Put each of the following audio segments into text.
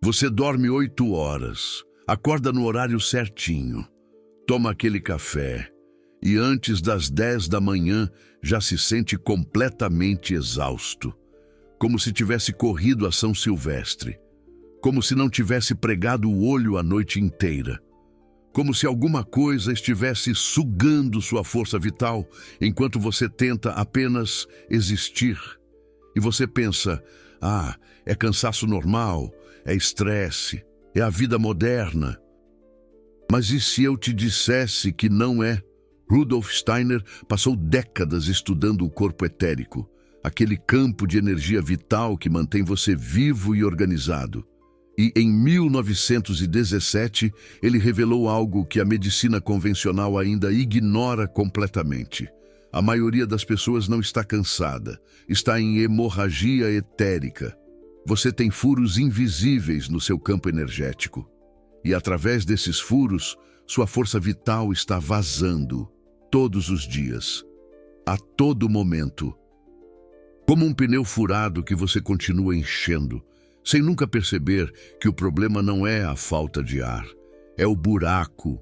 Você dorme 8 horas, acorda no horário certinho, toma aquele café e antes das 10 da manhã já se sente completamente exausto, como se tivesse corrido a São Silvestre, como se não tivesse pregado o olho a noite inteira, como se alguma coisa estivesse sugando sua força vital enquanto você tenta apenas existir. E você pensa, é cansaço normal, é estresse, é a vida moderna. Mas e se eu te dissesse que não é? Rudolf Steiner passou décadas estudando o corpo etérico, aquele campo de energia vital que mantém você vivo e organizado. E em 1917, ele revelou algo que a medicina convencional ainda ignora completamente. A maioria das pessoas não está cansada, está em hemorragia etérica. Você tem furos invisíveis no seu campo energético. E através desses furos, sua força vital está vazando, todos os dias, a todo momento. Como um pneu furado que você continua enchendo, sem nunca perceber que o problema não é a falta de ar, é o buraco.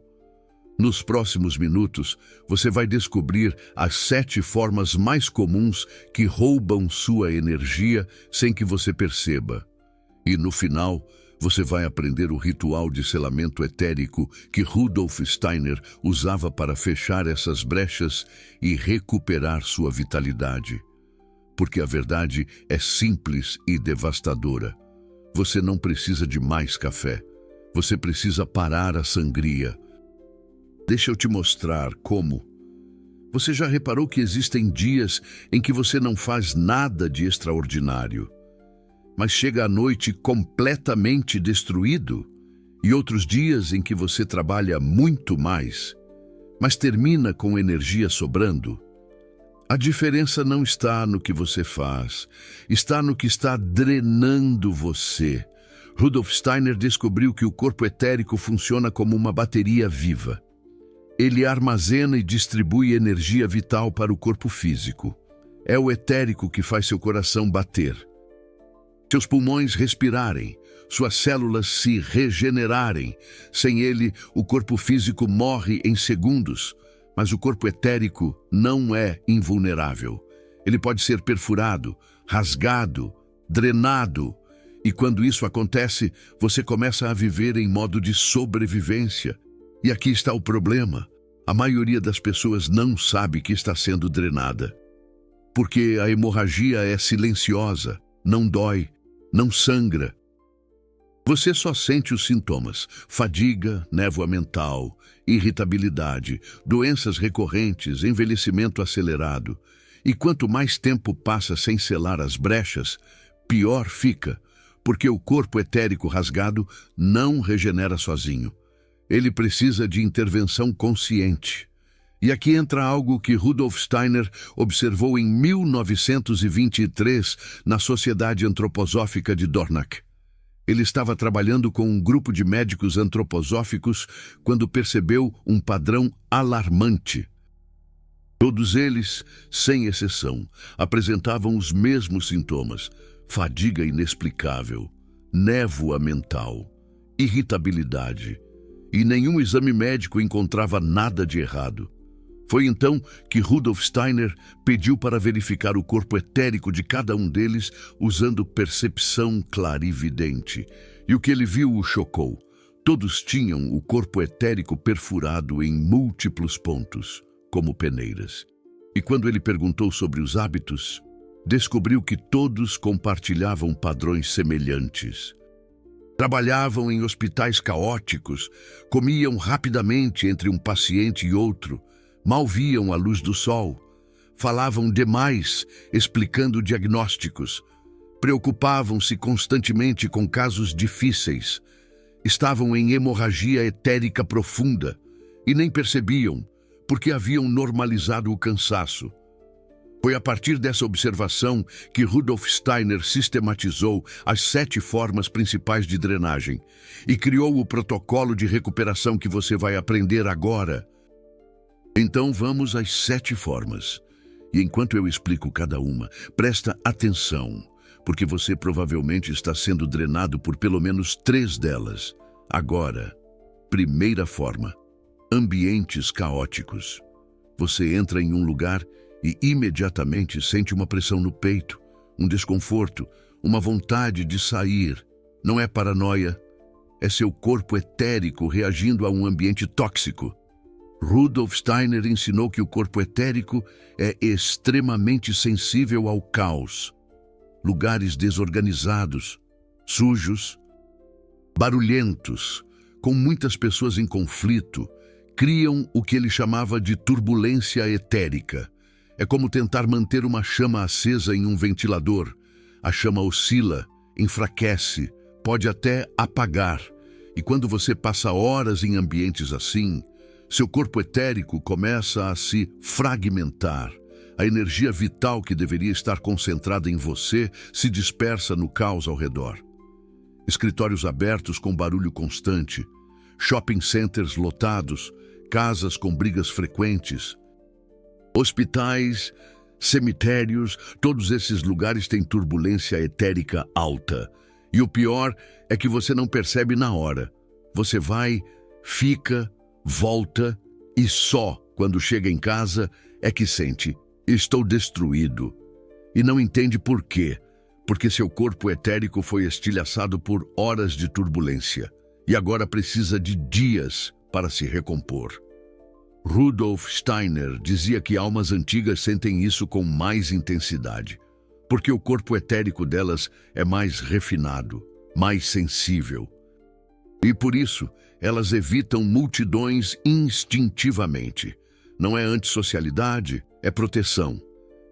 Nos próximos minutos, você vai descobrir as 7 formas mais comuns que roubam sua energia sem que você perceba. E no final, você vai aprender o ritual de selamento etérico que Rudolf Steiner usava para fechar essas brechas e recuperar sua vitalidade. Porque a verdade é simples e devastadora. Você não precisa de mais café. Você precisa parar a sangria. Deixa eu te mostrar como. Você já reparou que existem dias em que você não faz nada de extraordinário, mas chega à noite completamente destruído? E outros dias em que você trabalha muito mais, mas termina com energia sobrando? A diferença não está no que você faz, está no que está drenando você. Rudolf Steiner descobriu que o corpo etérico funciona como uma bateria viva. Ele armazena e distribui energia vital para o corpo físico. É o etérico que faz seu coração bater, seus pulmões respirarem, suas células se regenerarem. Sem ele, o corpo físico morre em segundos. Mas o corpo etérico não é invulnerável. Ele pode ser perfurado, rasgado, drenado. E quando isso acontece, você começa a viver em modo de sobrevivência. E aqui está o problema. A maioria das pessoas não sabe que está sendo drenada. Porque a hemorragia é silenciosa, não dói, não sangra. Você só sente os sintomas: fadiga, névoa mental, irritabilidade, doenças recorrentes, envelhecimento acelerado. E quanto mais tempo passa sem selar as brechas, pior fica, porque o corpo etérico rasgado não regenera sozinho. Ele precisa de intervenção consciente. E aqui entra algo que Rudolf Steiner observou em 1923 na Sociedade Antroposófica de Dornach. Ele estava trabalhando com um grupo de médicos antroposóficos quando percebeu um padrão alarmante. Todos eles, sem exceção, apresentavam os mesmos sintomas: fadiga inexplicável, névoa mental, irritabilidade. E nenhum exame médico encontrava nada de errado. Foi então que Rudolf Steiner pediu para verificar o corpo etérico de cada um deles usando percepção clarividente. E o que ele viu o chocou. Todos tinham o corpo etérico perfurado em múltiplos pontos, como peneiras. E quando ele perguntou sobre os hábitos, descobriu que todos compartilhavam padrões semelhantes. Trabalhavam em hospitais caóticos, comiam rapidamente entre um paciente e outro, mal viam a luz do sol, falavam demais, explicando diagnósticos, preocupavam-se constantemente com casos difíceis, estavam em hemorragia etérica profunda e nem percebiam, porque haviam normalizado o cansaço. Foi a partir dessa observação que Rudolf Steiner sistematizou as 7 formas principais de drenagem e criou o protocolo de recuperação que você vai aprender agora. Então vamos às 7 formas. E enquanto eu explico cada uma, presta atenção, porque você provavelmente está sendo drenado por pelo menos 3 delas. Agora, primeira forma: ambientes caóticos. Você entra em um lugar e imediatamente sente uma pressão no peito, um desconforto, uma vontade de sair. Não é paranoia, é seu corpo etérico reagindo a um ambiente tóxico. Rudolf Steiner ensinou que o corpo etérico é extremamente sensível ao caos. Lugares desorganizados, sujos, barulhentos, com muitas pessoas em conflito, criam o que ele chamava de turbulência etérica. É como tentar manter uma chama acesa em um ventilador. A chama oscila, enfraquece, pode até apagar. E quando você passa horas em ambientes assim, seu corpo etérico começa a se fragmentar. A energia vital que deveria estar concentrada em você se dispersa no caos ao redor. Escritórios abertos com barulho constante, shopping centers lotados, casas com brigas frequentes, hospitais, cemitérios, todos esses lugares têm turbulência etérica alta. E o pior é que você não percebe na hora. Você vai, fica, volta e só quando chega em casa é que sente: estou destruído. E não entende por quê. Porque seu corpo etérico foi estilhaçado por horas de turbulência e agora precisa de dias para se recompor. Rudolf Steiner dizia que almas antigas sentem isso com mais intensidade, porque o corpo etérico delas é mais refinado, mais sensível. E por isso, elas evitam multidões instintivamente. Não é antissocialidade, é proteção.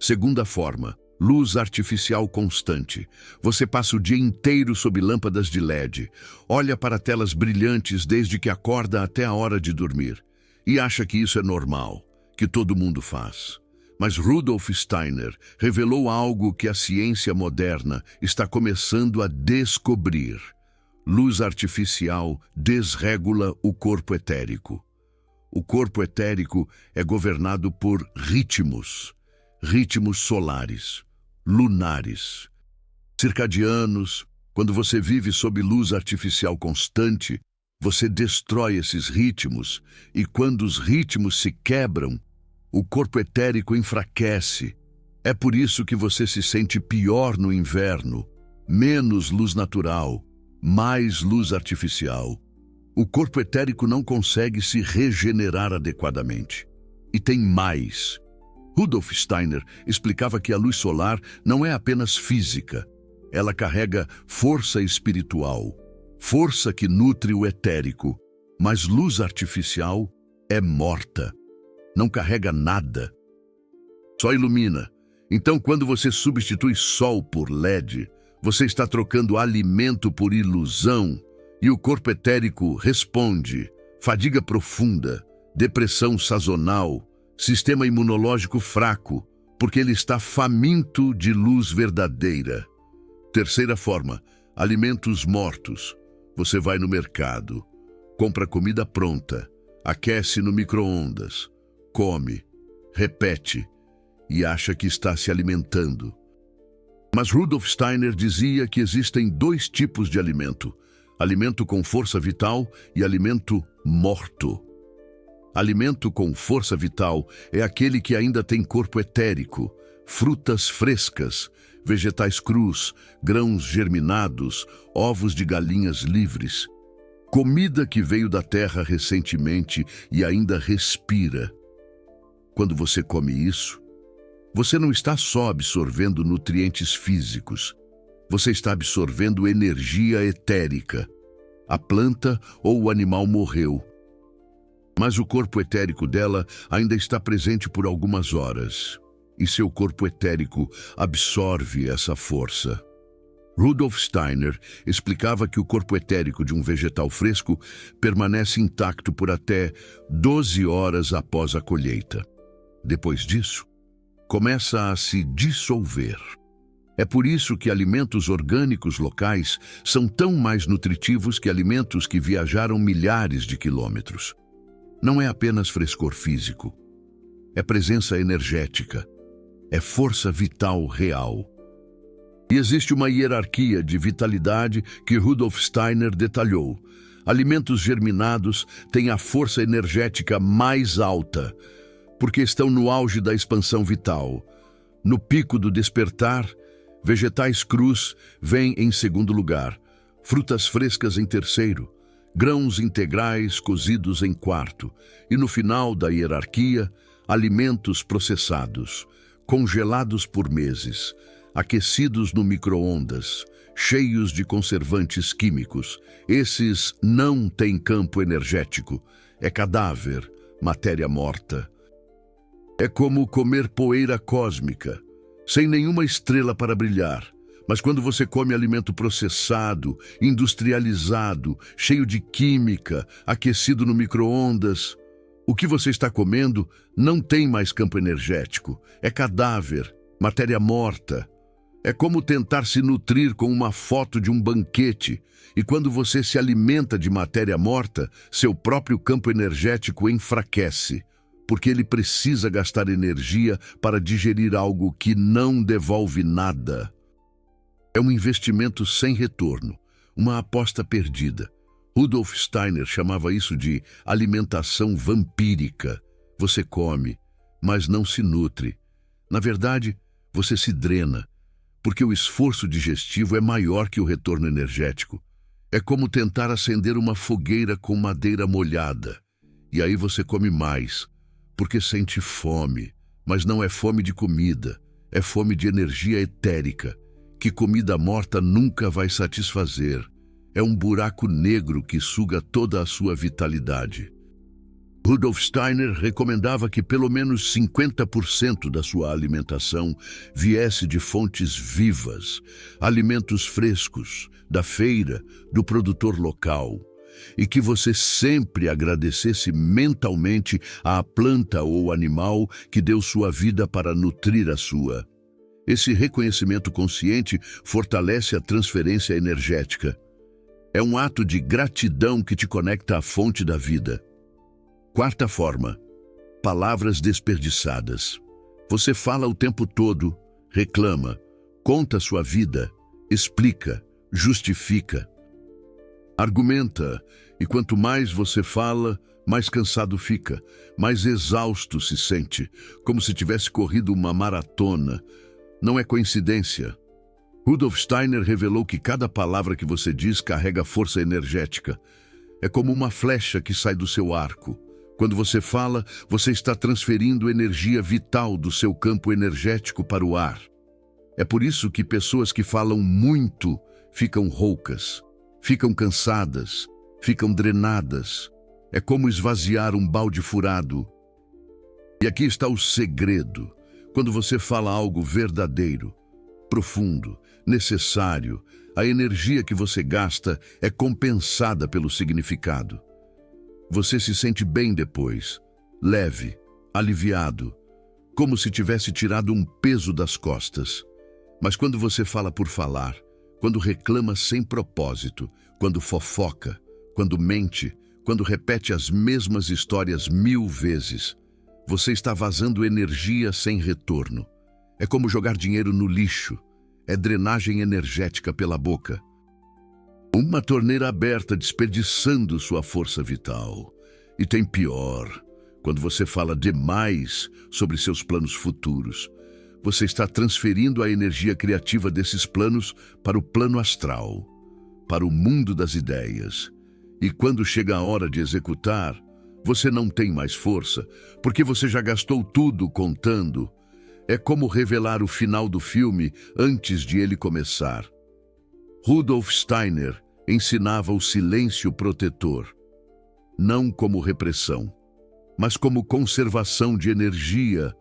Segunda forma: luz artificial constante. Você passa o dia inteiro sob lâmpadas de LED, olha para telas brilhantes desde que acorda até a hora de dormir e acha que isso é normal, que todo mundo faz. Mas Rudolf Steiner revelou algo que a ciência moderna está começando a descobrir. Luz artificial desregula o corpo etérico. O corpo etérico é governado por ritmos solares, lunares, circadianos. Quando você vive sob luz artificial constante, você destrói esses ritmos, e quando os ritmos se quebram, o corpo etérico enfraquece. É por isso que você se sente pior no inverno, menos luz natural, mais luz artificial. O corpo etérico não consegue se regenerar adequadamente. E tem mais. Rudolf Steiner explicava que a luz solar não é apenas física. Ela carrega força espiritual, força que nutre o etérico. Mas luz artificial é morta. Não carrega nada. Só ilumina. Então, quando você substitui sol por LED, você está trocando alimento por ilusão, e o corpo etérico responde: fadiga profunda, depressão sazonal, sistema imunológico fraco, porque ele está faminto de luz verdadeira. Terceira forma: alimentos mortos. Você vai no mercado, compra comida pronta, aquece no micro-ondas, come, repete e acha que está se alimentando. Mas Rudolf Steiner dizia que existem 2 tipos de alimento: alimento com força vital e alimento morto. Alimento com força vital é aquele que ainda tem corpo etérico, frutas frescas, vegetais crus, grãos germinados, ovos de galinhas livres, comida que veio da terra recentemente e ainda respira. Quando você come isso, você não está só absorvendo nutrientes físicos, você está absorvendo energia etérica. A planta ou o animal morreu, mas o corpo etérico dela ainda está presente por algumas horas, e seu corpo etérico absorve essa força. Rudolf Steiner explicava que o corpo etérico de um vegetal fresco permanece intacto por até 12 horas após a colheita. Depois disso, começa a se dissolver. É por isso que alimentos orgânicos locais são tão mais nutritivos que alimentos que viajaram milhares de quilômetros. Não é apenas frescor físico, é presença energética, é força vital real. E existe uma hierarquia de vitalidade que Rudolf Steiner detalhou. Alimentos germinados têm a força energética mais alta, porque estão no auge da expansão vital. No pico do despertar, vegetais crus vêm em segundo lugar, frutas frescas em terceiro, grãos integrais cozidos em quarto, e no final da hierarquia, alimentos processados, congelados por meses, aquecidos no micro-ondas, cheios de conservantes químicos. Esses não têm campo energético, é cadáver, matéria morta. É como comer poeira cósmica, sem nenhuma estrela para brilhar. Mas quando você come alimento processado, industrializado, cheio de química, aquecido no micro-ondas, o que você está comendo não tem mais campo energético, é cadáver, matéria morta. É como tentar se nutrir com uma foto de um banquete, e quando você se alimenta de matéria morta, seu próprio campo energético enfraquece, porque ele precisa gastar energia para digerir algo que não devolve nada. É um investimento sem retorno, uma aposta perdida. Rudolf Steiner chamava isso de alimentação vampírica. Você come, mas não se nutre. Na verdade, você se drena, porque o esforço digestivo é maior que o retorno energético. É como tentar acender uma fogueira com madeira molhada. E aí você come mais, porque sente fome, mas não é fome de comida, é fome de energia etérica, que comida morta nunca vai satisfazer. É um buraco negro que suga toda a sua vitalidade. Rudolf Steiner recomendava que pelo menos 50% da sua alimentação viesse de fontes vivas, alimentos frescos, da feira, do produtor local, e que você sempre agradecesse mentalmente à planta ou animal que deu sua vida para nutrir a sua. Esse reconhecimento consciente fortalece a transferência energética. É um ato de gratidão que te conecta à fonte da vida. Quarta forma, palavras desperdiçadas. Você fala o tempo todo, reclama, conta sua vida, explica, justifica, argumenta, e quanto mais você fala, mais cansado fica, mais exausto se sente, como se tivesse corrido uma maratona. Não é coincidência. Rudolf Steiner revelou que cada palavra que você diz carrega força energética. É como uma flecha que sai do seu arco. Quando você fala, você está transferindo energia vital do seu campo energético para o ar. É por isso que pessoas que falam muito ficam roucas, ficam cansadas, ficam drenadas. É como esvaziar um balde furado. E aqui está o segredo. Quando você fala algo verdadeiro, profundo, necessário, a energia que você gasta é compensada pelo significado. Você se sente bem depois, leve, aliviado, como se tivesse tirado um peso das costas. Mas quando você fala por falar, quando reclama sem propósito, quando fofoca, quando mente, quando repete as mesmas histórias 1000 vezes, você está vazando energia sem retorno. É como jogar dinheiro no lixo, é drenagem energética pela boca. Uma torneira aberta desperdiçando sua força vital. E tem pior, quando você fala demais sobre seus planos futuros. Você está transferindo a energia criativa desses planos para o plano astral, para o mundo das ideias. E quando chega a hora de executar, você não tem mais força, porque você já gastou tudo contando. É como revelar o final do filme antes de ele começar. Rudolf Steiner ensinava o silêncio protetor, não como repressão, mas como conservação de energia.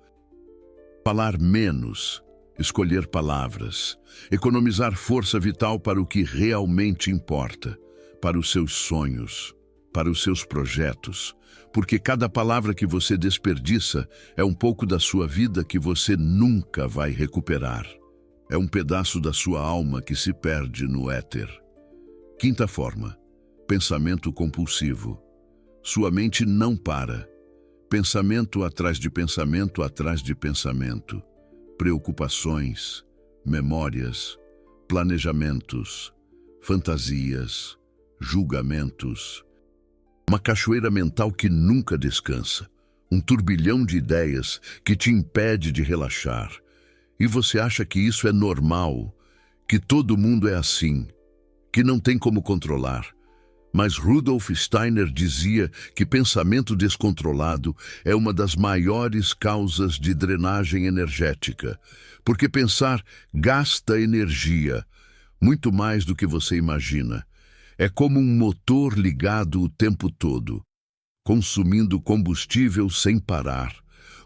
Falar menos, escolher palavras, economizar força vital para o que realmente importa, para os seus sonhos, para os seus projetos, porque cada palavra que você desperdiça é um pouco da sua vida que você nunca vai recuperar. É um pedaço da sua alma que se perde no éter. Quinta forma, pensamento compulsivo. Sua mente não para. Pensamento atrás de pensamento atrás de pensamento. Preocupações, memórias, planejamentos, fantasias, julgamentos. Uma cachoeira mental que nunca descansa. Um turbilhão de ideias que te impede de relaxar. E você acha que isso é normal, que todo mundo é assim, que não tem como controlar. Mas Rudolf Steiner dizia que pensamento descontrolado é uma das maiores causas de drenagem energética, porque pensar gasta energia, muito mais do que você imagina. É como um motor ligado o tempo todo, consumindo combustível sem parar.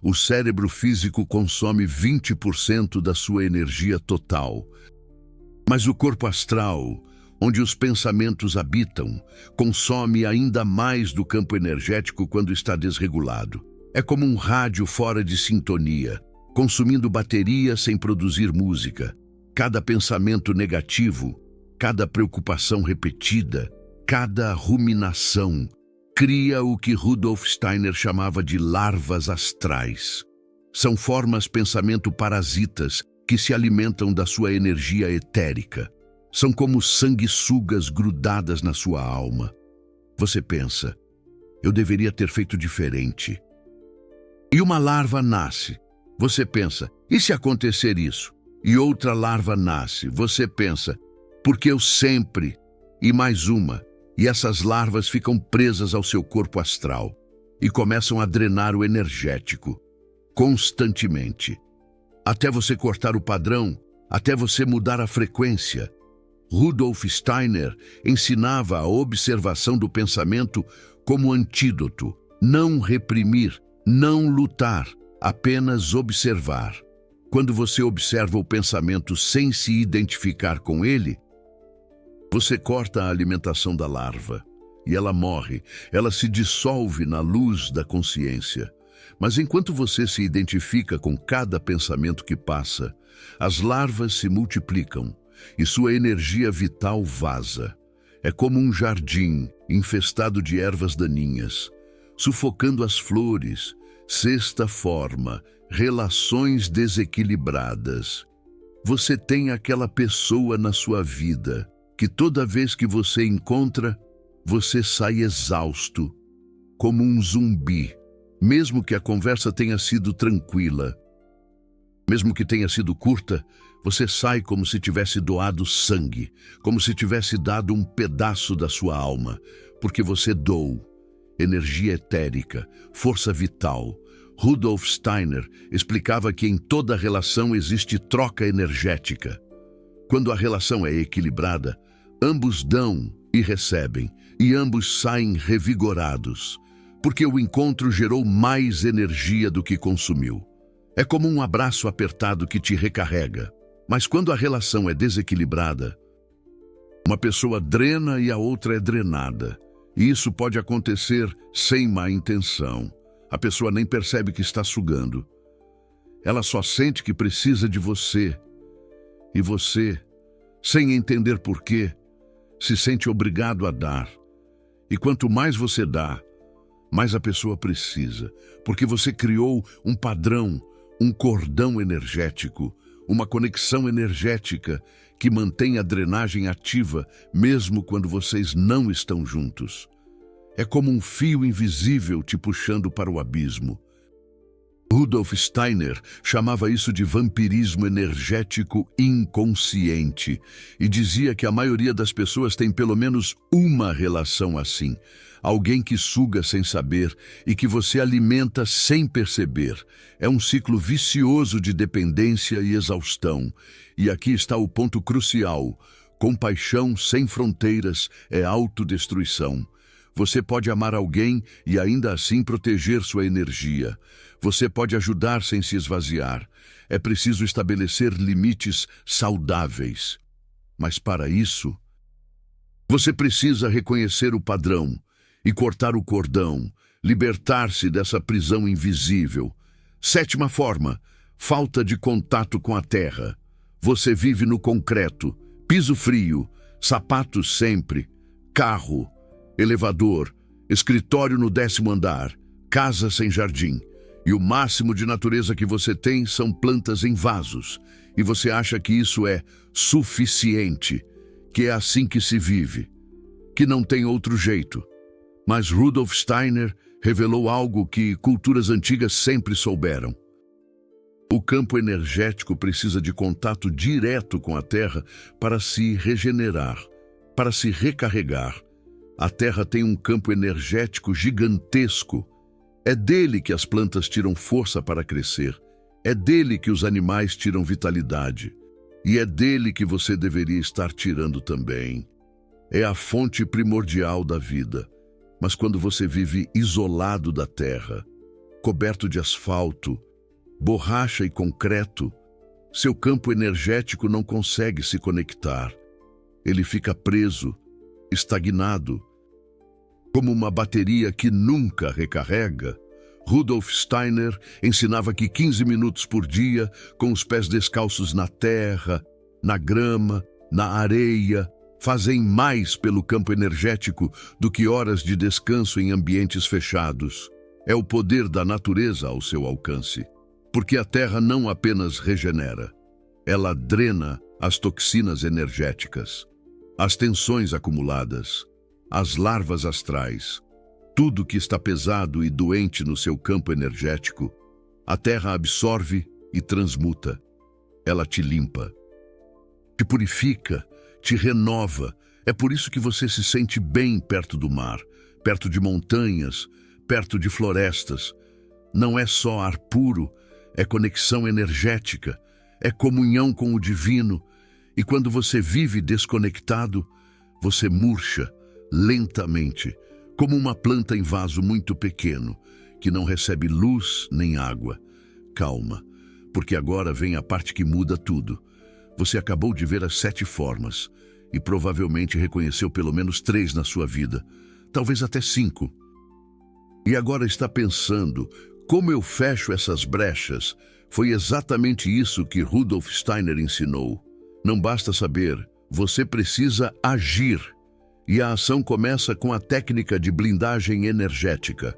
O cérebro físico consome 20% da sua energia total. Mas o corpo astral, onde os pensamentos habitam, consome ainda mais do campo energético quando está desregulado. É como um rádio fora de sintonia, consumindo bateria sem produzir música. Cada pensamento negativo, cada preocupação repetida, cada ruminação, cria o que Rudolf Steiner chamava de larvas astrais. São formas pensamento parasitas que se alimentam da sua energia etérica. São como sanguessugas grudadas na sua alma. Você pensa, eu deveria ter feito diferente. E uma larva nasce. Você pensa, e se acontecer isso? E outra larva nasce. Você pensa, porque eu sempre... E mais uma. E essas larvas ficam presas ao seu corpo astral e começam a drenar o energético, constantemente. Até você cortar o padrão, até você mudar a frequência. Rudolf Steiner ensinava a observação do pensamento como antídoto. Não reprimir, não lutar, apenas observar. Quando você observa o pensamento sem se identificar com ele, você corta a alimentação da larva e ela morre, ela se dissolve na luz da consciência. Mas enquanto você se identifica com cada pensamento que passa, as larvas se multiplicam e sua energia vital vaza. É como um jardim infestado de ervas daninhas, sufocando as flores, sexta forma, relações desequilibradas. Você tem aquela pessoa na sua vida que toda vez que você encontra, você sai exausto, como um zumbi, mesmo que a conversa tenha sido tranquila. Mesmo que tenha sido curta, você sai como se tivesse doado sangue, como se tivesse dado um pedaço da sua alma, porque você doou energia etérica, força vital. Rudolf Steiner explicava que em toda relação existe troca energética. Quando a relação é equilibrada, ambos dão e recebem, e ambos saem revigorados, porque o encontro gerou mais energia do que consumiu. É como um abraço apertado que te recarrega. Mas quando a relação é desequilibrada, uma pessoa drena e a outra é drenada. E isso pode acontecer sem má intenção. A pessoa nem percebe que está sugando. Ela só sente que precisa de você. E você, sem entender por quê, se sente obrigado a dar. E quanto mais você dá, mais a pessoa precisa. Porque você criou um padrão, um cordão energético, uma conexão energética que mantém a drenagem ativa mesmo quando vocês não estão juntos. É como um fio invisível te puxando para o abismo. Rudolf Steiner chamava isso de vampirismo energético inconsciente e dizia que a maioria das pessoas tem pelo menos uma relação assim. Alguém que suga sem saber e que você alimenta sem perceber. É um ciclo vicioso de dependência e exaustão. E aqui está o ponto crucial. Compaixão sem fronteiras é autodestruição. Você pode amar alguém e ainda assim proteger sua energia. Você pode ajudar sem se esvaziar. É preciso estabelecer limites saudáveis. Mas para isso, você precisa reconhecer o padrão e cortar o cordão, libertar-se dessa prisão invisível. Sétima forma, falta de contato com a terra. Você vive no concreto, piso frio, sapatos sempre, carro, elevador, escritório no 10º andar, casa sem jardim. E o máximo de natureza que você tem são plantas em vasos. E você acha que isso é suficiente, que é assim que se vive, que não tem outro jeito. Mas Rudolf Steiner revelou algo que culturas antigas sempre souberam. O campo energético precisa de contato direto com a Terra para se regenerar, para se recarregar. A Terra tem um campo energético gigantesco. É dele que as plantas tiram força para crescer. É dele que os animais tiram vitalidade. E é dele que você deveria estar tirando também. É a fonte primordial da vida. Mas quando você vive isolado da terra, coberto de asfalto, borracha e concreto, seu campo energético não consegue se conectar. Ele fica preso, estagnado, como uma bateria que nunca recarrega. Rudolf Steiner ensinava que 15 minutos por dia, com os pés descalços na terra, na grama, na areia, fazem mais pelo campo energético do que horas de descanso em ambientes fechados. É o poder da natureza ao seu alcance. Porque a terra não apenas regenera, ela drena as toxinas energéticas, as tensões acumuladas, as larvas astrais, tudo que está pesado e doente no seu campo energético, a terra absorve e transmuta. Ela te limpa, te purifica, te renova. É por isso que você se sente bem perto do mar, perto de montanhas, perto de florestas. Não é só ar puro, é conexão energética, é comunhão com o divino. E quando você vive desconectado, você murcha lentamente, como uma planta em vaso muito pequeno, que não recebe luz nem água. Calma, porque agora vem a parte que muda tudo. Você acabou de ver as 7 formas e provavelmente reconheceu pelo menos 3 na sua vida, talvez até 5. E agora está pensando, como eu fecho essas brechas? Foi exatamente isso que Rudolf Steiner ensinou. Não basta saber, você precisa agir. E a ação começa com a técnica de blindagem energética.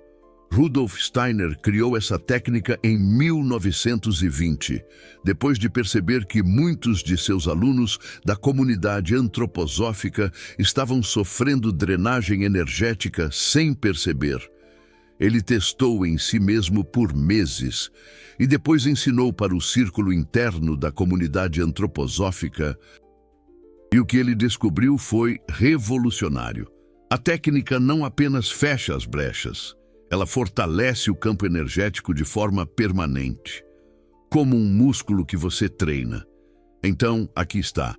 Rudolf Steiner criou essa técnica em 1920, depois de perceber que muitos de seus alunos da comunidade antroposófica estavam sofrendo drenagem energética sem perceber. Ele testou em si mesmo por meses e depois ensinou para o círculo interno da comunidade antroposófica. E o que ele descobriu foi revolucionário. A técnica não apenas fecha as brechas, ela fortalece o campo energético de forma permanente, como um músculo que você treina. Então, aqui está,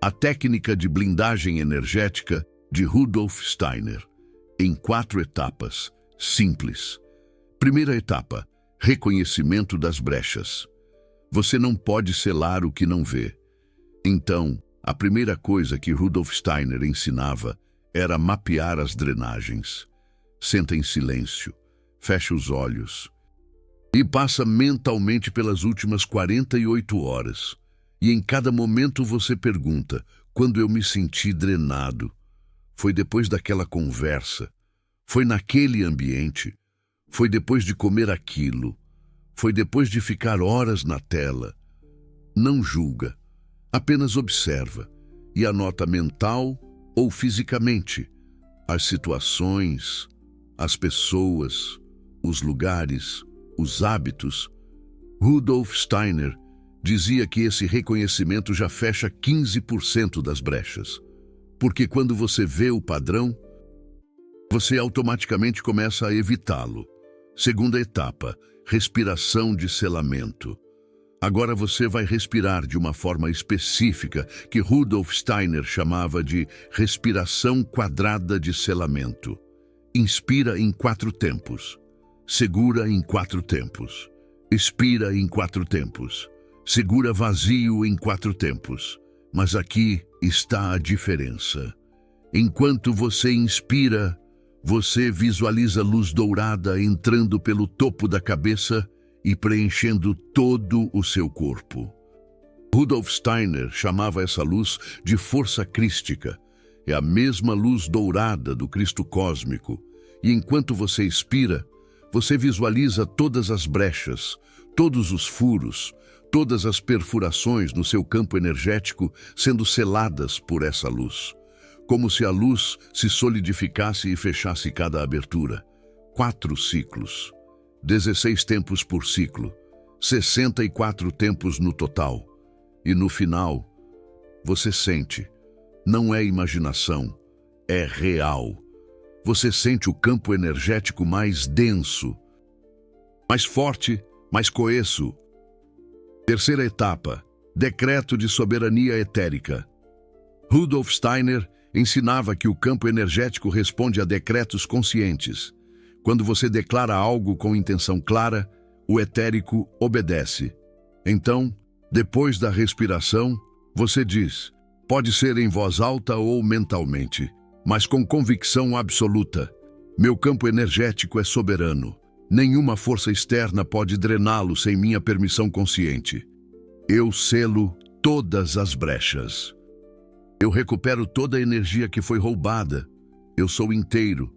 a técnica de blindagem energética de Rudolf Steiner, em 4 etapas, simples. Primeira etapa, reconhecimento das brechas. Você não pode selar o que não vê. Então, a primeira coisa que Rudolf Steiner ensinava era mapear as drenagens. Senta em silêncio, fecha os olhos e passa mentalmente pelas últimas 48 horas. E em cada momento você pergunta, quando eu me senti drenado? Foi depois daquela conversa? Foi naquele ambiente? Foi depois de comer aquilo? Foi depois de ficar horas na tela? Não julga. Apenas observa e anota mental ou fisicamente as situações, as pessoas, os lugares, os hábitos. Rudolf Steiner dizia que esse reconhecimento já fecha 15% das brechas, porque quando você vê o padrão, você automaticamente começa a evitá-lo. Segunda etapa, respiração de selamento. Agora você vai respirar de uma forma específica que Rudolf Steiner chamava de respiração quadrada de selamento. Inspira em 4 tempos. Segura em 4 tempos. Expira em 4 tempos. Segura vazio em 4 tempos. Mas aqui está a diferença. Enquanto você inspira, você visualiza luz dourada entrando pelo topo da cabeça e preenchendo todo o seu corpo. Rudolf Steiner chamava essa luz de força crística. É a mesma luz dourada do Cristo cósmico. E enquanto você expira, Você visualiza todas as brechas, todos os furos, todas as perfurações no seu campo energético sendo seladas por essa luz. Como se a luz se solidificasse e fechasse cada abertura. 4 ciclos, 16 tempos por ciclo, 64 tempos no total. E no final, você sente, não é imaginação, é real. Você sente o campo energético mais denso, mais forte, mais coeso. Terceira etapa, decreto de soberania etérica. Rudolf Steiner ensinava que o campo energético responde a decretos conscientes. Quando você declara algo com intenção clara, o etérico obedece. Então, depois da respiração, você diz, pode ser em voz alta ou mentalmente, mas com convicção absoluta. Meu campo energético é soberano. Nenhuma força externa pode drená-lo sem minha permissão consciente. Eu selo todas as brechas. Eu recupero toda a energia que foi roubada. Eu sou inteiro.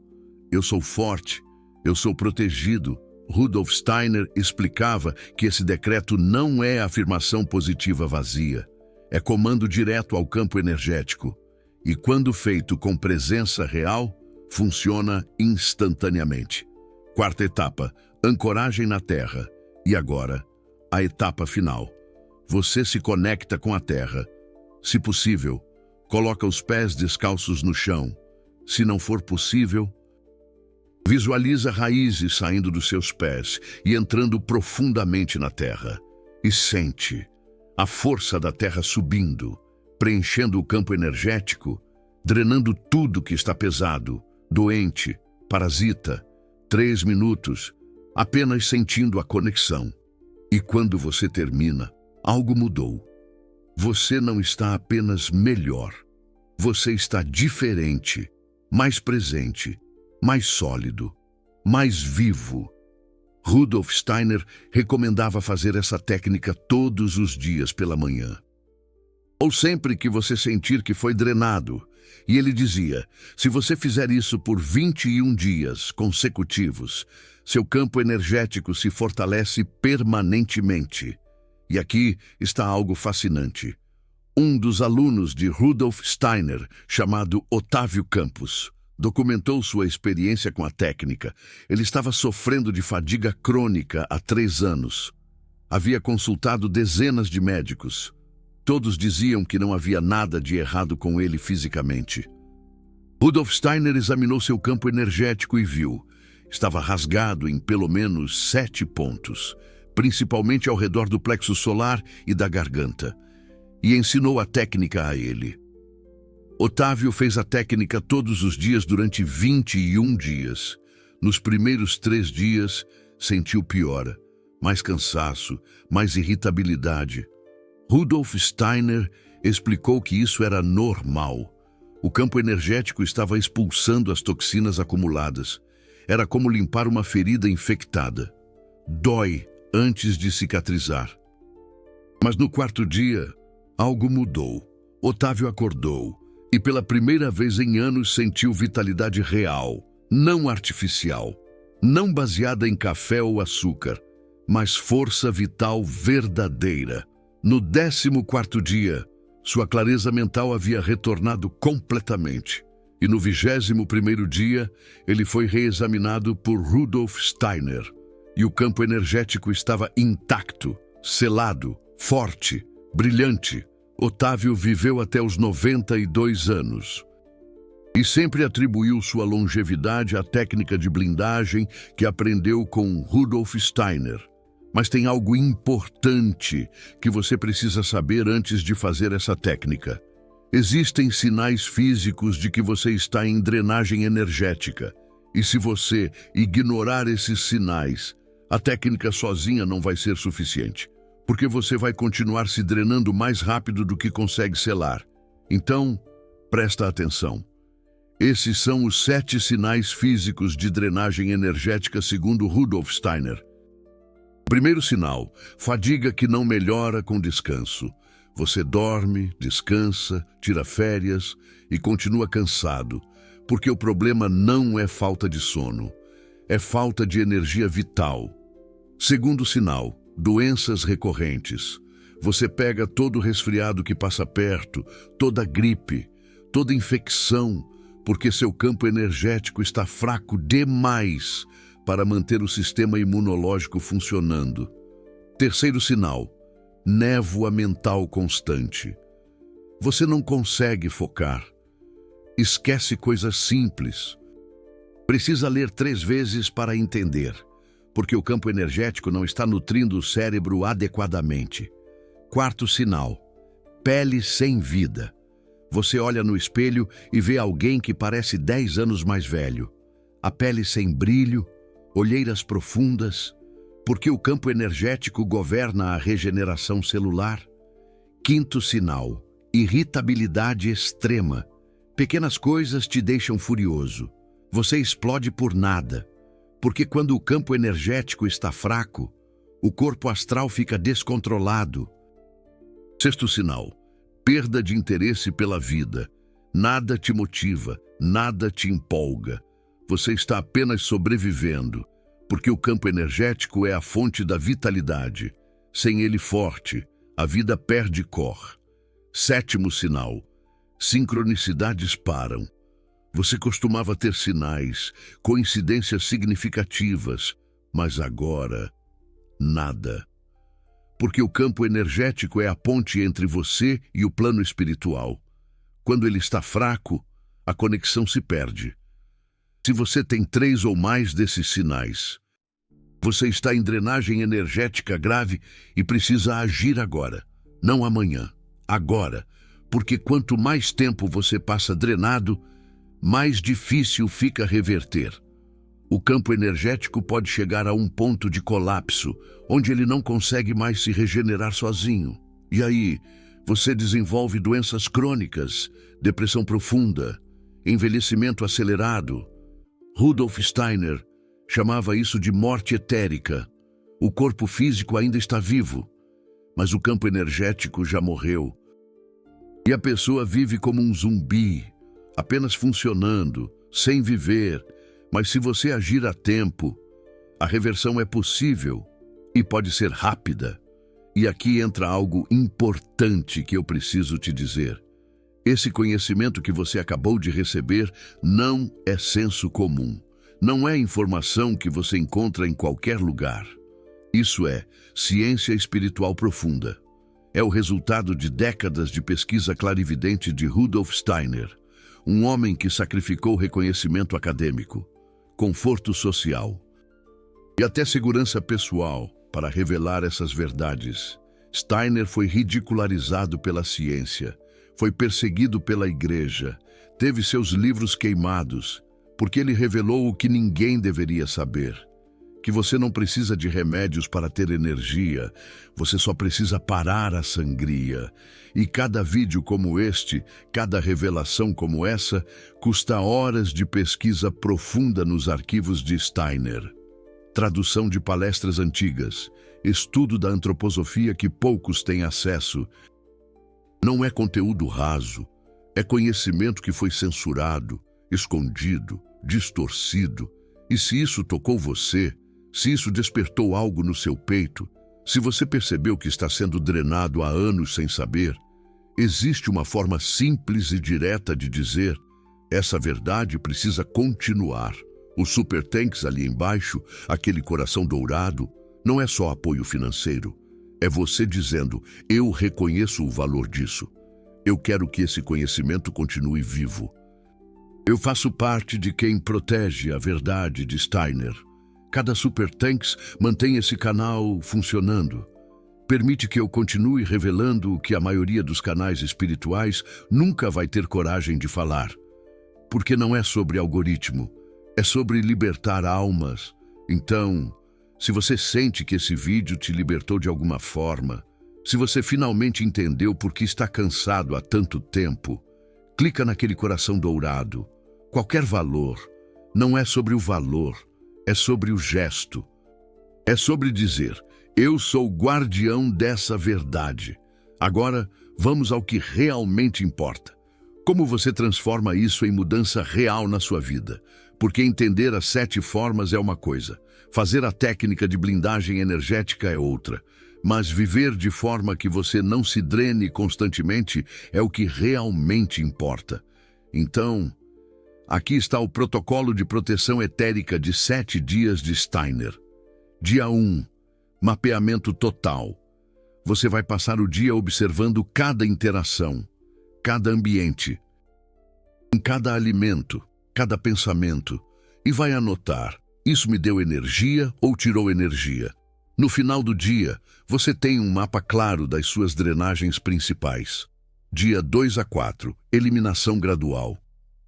Eu sou forte. Eu sou protegido. Rudolf Steiner explicava que esse decreto não é afirmação positiva vazia. É comando direto ao campo energético. E quando feito com presença real, funciona instantaneamente. Quarta etapa, ancoragem na Terra. E agora, a etapa final. Você se conecta com a Terra. Se possível, coloca os pés descalços no chão. Se não for possível, visualiza raízes saindo dos seus pés e entrando profundamente na Terra. E sente a força da Terra subindo, preenchendo o campo energético, drenando tudo que está pesado, doente, parasita. 3 minutos, apenas sentindo a conexão. E quando você termina, algo mudou. Você não está apenas melhor. Você está diferente, mais presente, mais sólido, mais vivo. Rudolf Steiner recomendava fazer essa técnica todos os dias pela manhã. Ou sempre que você sentir que foi drenado. E ele dizia, se você fizer isso por 21 dias consecutivos, seu campo energético se fortalece permanentemente. E aqui está algo fascinante. Um dos alunos de Rudolf Steiner, chamado Otávio Campos, documentou sua experiência com a técnica. Ele estava sofrendo de fadiga crônica há 3 anos. Havia consultado dezenas de médicos. Todos diziam que não havia nada de errado com ele fisicamente. Rudolf Steiner examinou seu campo energético e viu. Estava rasgado em pelo menos 7 pontos, principalmente ao redor do plexo solar e da garganta, e ensinou a técnica a ele. Otávio fez a técnica todos os dias durante 21 dias. Nos primeiros 3 dias, sentiu piora, mais cansaço, mais irritabilidade. Rudolf Steiner explicou que isso era normal. O campo energético estava expulsando as toxinas acumuladas. Era como limpar uma ferida infectada. Dói antes de cicatrizar. Mas no 4º dia, algo mudou. Otávio acordou e pela primeira vez em anos sentiu vitalidade real, não artificial, não baseada em café ou açúcar, mas força vital verdadeira. No 14º dia, sua clareza mental havia retornado completamente. E no 21º dia, ele foi reexaminado por Rudolf Steiner. E o campo energético estava intacto, selado, forte, brilhante. Otávio viveu até os 92 anos. E sempre atribuiu sua longevidade à técnica de blindagem que aprendeu com Rudolf Steiner. Mas tem algo importante que você precisa saber antes de fazer essa técnica. Existem sinais físicos de que você está em drenagem energética. E se você ignorar esses sinais, a técnica sozinha não vai ser suficiente, porque você vai continuar se drenando mais rápido do que consegue selar. Então, presta atenção. Esses são os 7 sinais físicos de drenagem energética segundo Rudolf Steiner. Primeiro sinal, fadiga que não melhora com descanso. Você dorme, descansa, tira férias e continua cansado, porque o problema não é falta de sono. é falta de energia vital. Segundo sinal, doenças recorrentes. Você pega todo resfriado que passa perto, toda gripe, toda infecção, porque seu campo energético está fraco demais para manter o sistema imunológico funcionando. Terceiro sinal, névoa mental constante. Você não consegue focar. Esquece coisas simples. Precisa ler 3 vezes para entender, porque o campo energético não está nutrindo o cérebro adequadamente. Quarto sinal, pele sem vida. Você olha no espelho e vê alguém que parece 10 anos mais velho. A pele sem brilho, olheiras profundas, porque o campo energético governa a regeneração celular. Quinto sinal, irritabilidade extrema. Pequenas coisas te deixam furioso. Você explode por nada, porque quando o campo energético está fraco, o corpo astral fica descontrolado. Sexto sinal, perda de interesse pela vida. Nada te motiva, nada te empolga. Você está apenas sobrevivendo, porque o campo energético é a fonte da vitalidade. Sem ele forte, a vida perde cor. Sétimo sinal, sincronicidades param. Você costumava ter sinais, coincidências significativas, mas agora, nada. Porque o campo energético é a ponte entre você e o plano espiritual. Quando ele está fraco, a conexão se perde. Se você tem 3 ou mais desses sinais, você está em drenagem energética grave e precisa agir agora, não amanhã, agora, porque quanto mais tempo você passa drenado, mais difícil fica reverter. O campo energético pode chegar a um ponto de colapso, onde ele não consegue mais se regenerar sozinho. E aí, você desenvolve doenças crônicas, depressão profunda, envelhecimento acelerado. Rudolf Steiner chamava isso de morte etérica. O corpo físico ainda está vivo, mas o campo energético já morreu. E a pessoa vive como um zumbi, apenas funcionando, sem viver. Mas se você agir a tempo, a reversão é possível e pode ser rápida. E aqui entra algo importante que eu preciso te dizer. Esse conhecimento que você acabou de receber não é senso comum. Não é informação que você encontra em qualquer lugar. Isso é ciência espiritual profunda. É o resultado de décadas de pesquisa clarividente de Rudolf Steiner, um homem que sacrificou reconhecimento acadêmico, conforto social e até segurança pessoal para revelar essas verdades. Steiner foi ridicularizado pela ciência, foi perseguido pela igreja, teve seus livros queimados, porque ele revelou o que ninguém deveria saber: que você não precisa de remédios para ter energia, você só precisa parar a sangria. E cada vídeo como este, cada revelação como essa, custa horas de pesquisa profunda nos arquivos de Steiner. Tradução de palestras antigas, estudo da antroposofia que poucos têm acesso. Não é conteúdo raso, é conhecimento que foi censurado, escondido, distorcido. E se isso tocou você, se isso despertou algo no seu peito, se você percebeu que está sendo drenado há anos sem saber, existe uma forma simples e direta de dizer: essa verdade precisa continuar. Os supertanks ali embaixo, aquele coração dourado, não é só apoio financeiro. É você dizendo: eu reconheço o valor disso. Eu quero que esse conhecimento continue vivo. Eu faço parte de quem protege a verdade de Steiner. Cada supertanks mantém esse canal funcionando. Permite que eu continue revelando o que a maioria dos canais espirituais nunca vai ter coragem de falar. Porque não é sobre algoritmo, é sobre libertar almas. Então, se você sente que esse vídeo te libertou de alguma forma, se você finalmente entendeu por que está cansado há tanto tempo, clica naquele coração dourado. Qualquer valor, não é sobre o valor, é sobre o gesto. É sobre dizer: eu sou guardião dessa verdade. Agora, vamos ao que realmente importa. Como você transforma isso em mudança real na sua vida? Porque entender as 7 formas é uma coisa, fazer a técnica de blindagem energética é outra. Mas viver de forma que você não se drene constantemente é o que realmente importa. Então, aqui está o protocolo de proteção etérica de 7 dias de Steiner. Dia 1. Mapeamento total. Você vai passar o dia observando cada interação, cada ambiente, em cada alimento, cada pensamento, e vai anotar: isso me deu energia ou tirou energia? No final do dia, você tem um mapa claro das suas drenagens principais. Dia 2 a 4, eliminação gradual.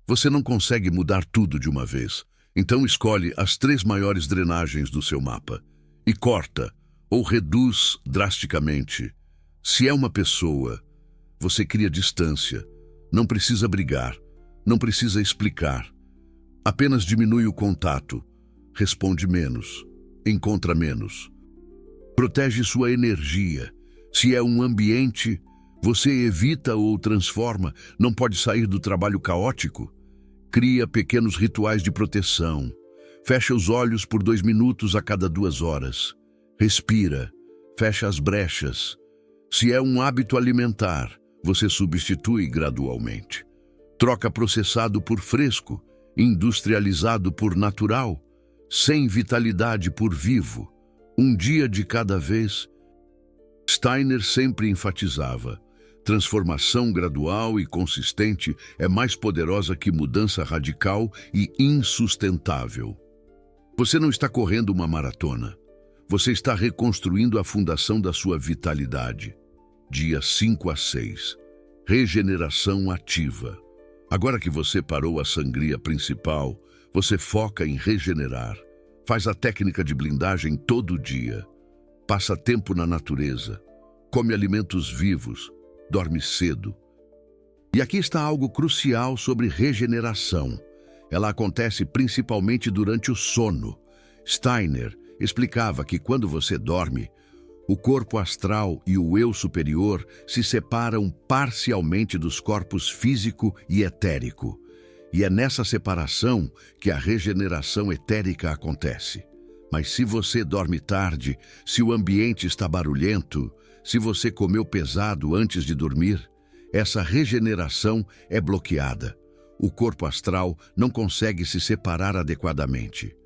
Você não consegue mudar tudo de uma vez, então escolhe as 3 maiores drenagens do seu mapa e corta ou reduz drasticamente. Se é uma pessoa, você cria distância. Não precisa brigar, não precisa explicar. Apenas diminui o contato, responde menos, encontra menos. Protege sua energia. Se é um ambiente, você evita ou transforma, não pode sair do trabalho caótico. Cria pequenos rituais de proteção. Fecha os olhos por 2 minutos a cada 2 horas. Respira, fecha as brechas. Se é um hábito alimentar, você substitui gradualmente. Troca processado por fresco, industrializado por natural, sem vitalidade por vivo. Um dia de cada vez. Steiner sempre enfatizava: transformação gradual e consistente é mais poderosa que mudança radical e insustentável. Você não está correndo uma maratona. Você está reconstruindo a fundação da sua vitalidade. Dia 5 a 6. Regeneração ativa. Agora que você parou a sangria principal, você foca em regenerar. Faz a técnica de blindagem todo dia. Passa tempo na natureza. Come alimentos vivos. Dorme cedo. E aqui está algo crucial sobre regeneração. Ela acontece principalmente durante o sono. Steiner explicava que quando você dorme, o corpo astral e o eu superior se separam parcialmente dos corpos físico e etérico. E é nessa separação que a regeneração etérica acontece. Mas se você dorme tarde, se o ambiente está barulhento, se você comeu pesado antes de dormir, essa regeneração é bloqueada. O corpo astral não consegue se separar adequadamente.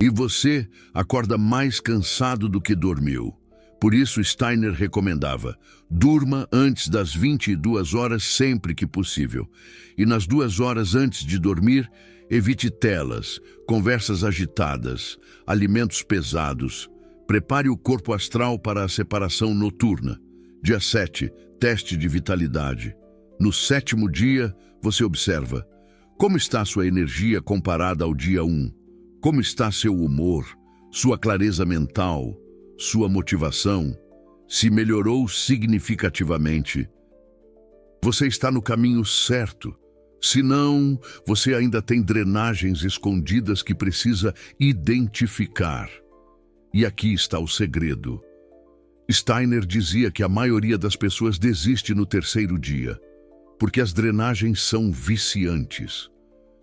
E você acorda mais cansado do que dormiu. Por isso Steiner recomendava: durma antes das 22 horas sempre que possível. E nas 2 horas antes de dormir, evite telas, conversas agitadas, alimentos pesados. Prepare o corpo astral para a separação noturna. Dia 7, teste de vitalidade. No 7º dia, você observa: como está sua energia comparada ao dia 1? Como está seu humor, sua clareza mental, sua motivação? Se melhorou significativamente, você está no caminho certo. Se não, você ainda tem drenagens escondidas que precisa identificar. E aqui está o segredo. Steiner dizia que a maioria das pessoas desiste no 3º dia, porque as drenagens são viciantes.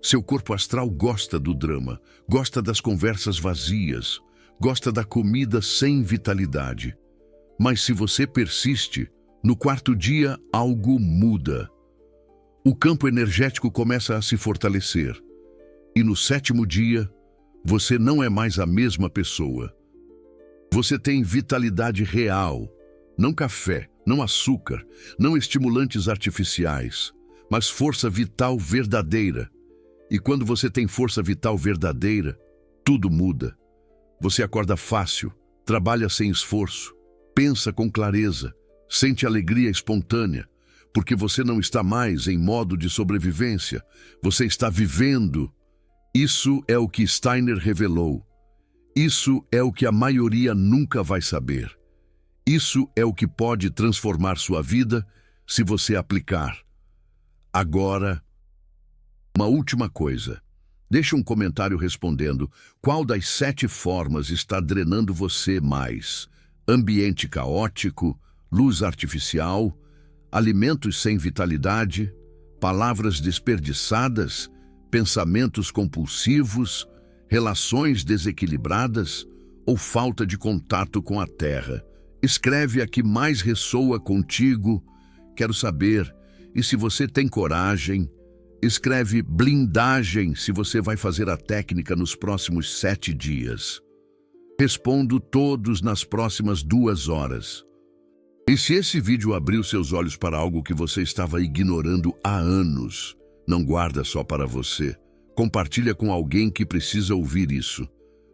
Seu corpo astral gosta do drama, gosta das conversas vazias, gosta da comida sem vitalidade. Mas se você persiste, no 4º dia algo muda. O campo energético começa a se fortalecer. E no 7º dia, você não é mais a mesma pessoa. Você tem vitalidade real, não café, não açúcar, não estimulantes artificiais, mas força vital verdadeira. E quando você tem força vital verdadeira, tudo muda. Você acorda fácil, trabalha sem esforço, pensa com clareza, sente alegria espontânea, porque você não está mais em modo de sobrevivência, você está vivendo. Isso é o que Steiner revelou. Isso é o que a maioria nunca vai saber. Isso é o que pode transformar sua vida se você aplicar. Agora, uma última coisa. Deixe um comentário respondendo qual das 7 formas está drenando você mais: ambiente caótico, luz artificial, alimentos sem vitalidade, palavras desperdiçadas, pensamentos compulsivos, relações desequilibradas ou falta de contato com a terra? Escreve a que mais ressoa contigo. Quero saber. E se você tem coragem, escreve blindagem se você vai fazer a técnica nos próximos 7 dias. Respondo todos nas próximas 2 horas. E se esse vídeo abriu seus olhos para algo que você estava ignorando há anos, não guarda só para você. Compartilha com alguém que precisa ouvir isso.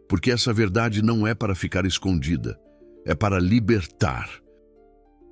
Porque essa verdade não é para ficar escondida, é para libertar.